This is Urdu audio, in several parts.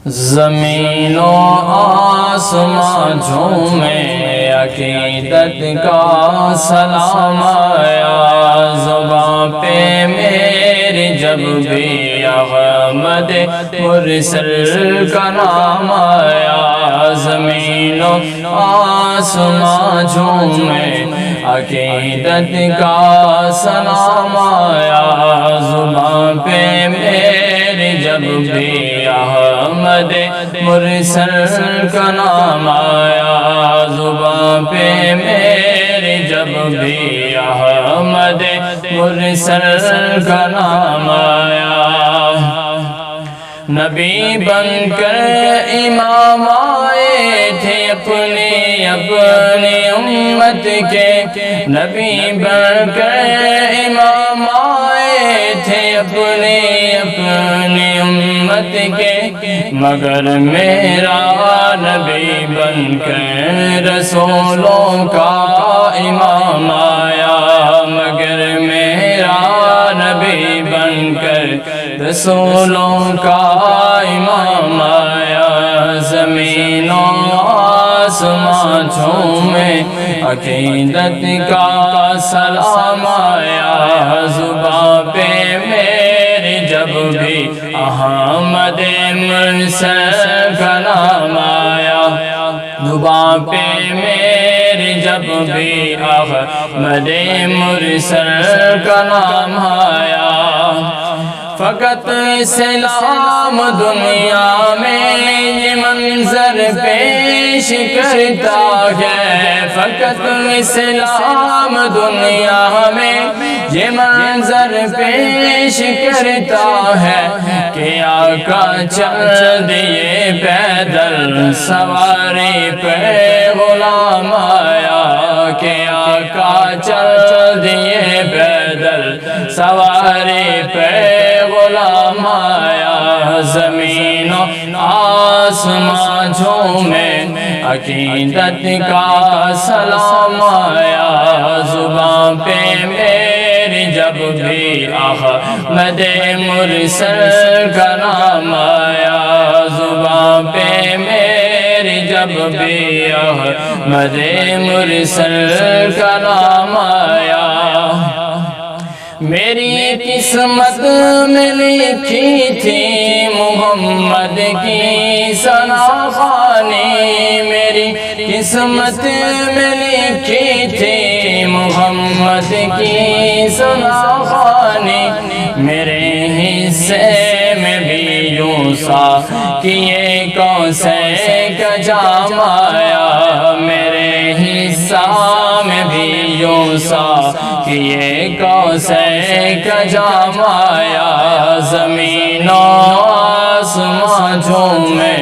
زمین و آسمان جھومے عقیدت کا سلام آیا زباں پہ میری جب بھی احمد مرسل کا نام آیا زمین و آسمان جھومے عقیدت کا سلام آیا زباں پہ میری جب بھی احمد مرسل کا نام آیا زباں پہ میری جب بھی احمد مرسل کا نام آیا نبی بن کر امام آئے تھے اپنی امت کے نبی بن کر امام آئے تھے اپنی امت کے مگر میرا نبی بن کر رسولوں کا امام آیا مگر میرا نبی بن کر رسولوں کا امام آیا زمین و آسمان جھومے عقیدت کا سلام آیا زباں پہ میری جب بھی احمد مرسل کا نام آیا زباں پہ میری جب بھی احمد مرسل کا نام آیا فقط اسلام دنیا میں یہ منظر پیش کرتا ہے فقط اسلام دنیا میں یہ منظر پیش کرتا ہے کہ آقا چل دیے پیدل سواری پہ غلام آیا کہ آقا چل دیے پیدل سواری پہ غلام آیا زمین و آسمان جھومے عقیدت کا سلام آیا زباں پہ میری جب بھی احمد مرسل کا نام آیا زباں پہ میری جب بھی احمد مرسل کا نام آیا میری قسمت میں لکھی تھی محمد کی ثنا خوانی میری قسمت میں لکھی تھی محمد کی ثنا خوانی میرے حصے میں بھی یوں سا کہ یہ کوثر کا جام آیا میرے حصہ میں بھی یوں سا کہ یہ کوثر کا جام آیا زمین و آسمان جھومے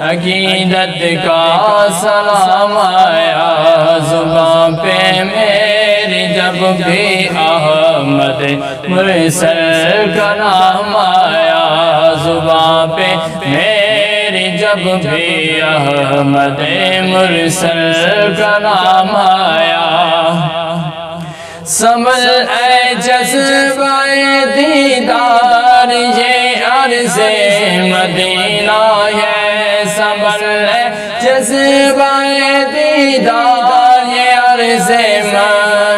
عقیدت کا سلام آیا زباں پہ میری جب بھی احمد مرسل کا نام آیا زباں پہ میری جب بھی احمد مرسل کا نام آیا سنبھل اے جذبہ دیدار یہ عرض مدینہ ہے سنبھل اے جذبہ دیدار یہ عرض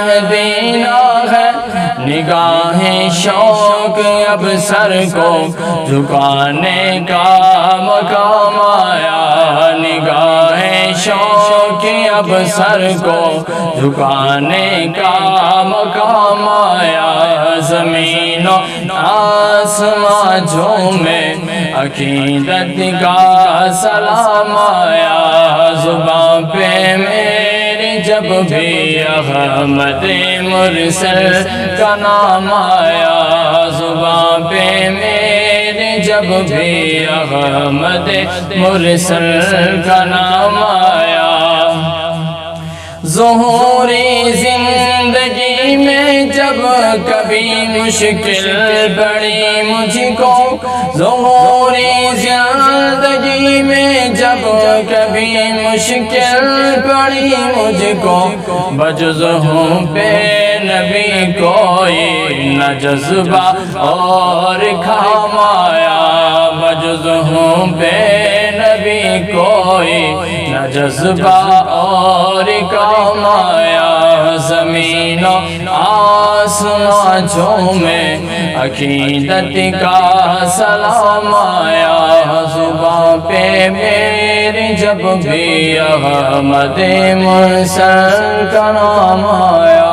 مدینہ ہے نگاہ شوق اب سر کو جھکانے کا مقام آیا نگاہ شوق اب سر کو جھکانے کا مقام آیا زمین و آسمان جھومے عقیدت کا سلام آیا زباں پہ میری جب بھی احمد مرسل کا نام آیا زباں پہ میری جب بھی احمد مرسل کا نام آیا ظہوری زندگی میں جب کبھی مشکل پڑی مجھ کو ظہوری زندگی میں جب کبھی مشکل پڑی مجھ کو بجز ہوں پہ نبی کوئی نہ جذبہ اور کام آیا بجز ہوں پہ جذبہ اور کام آیا، زمین و آسمان جھومے عقیدت کا سلام آیا، زباں پہ میری جب بھی احمد مرسل کا نام آیا۔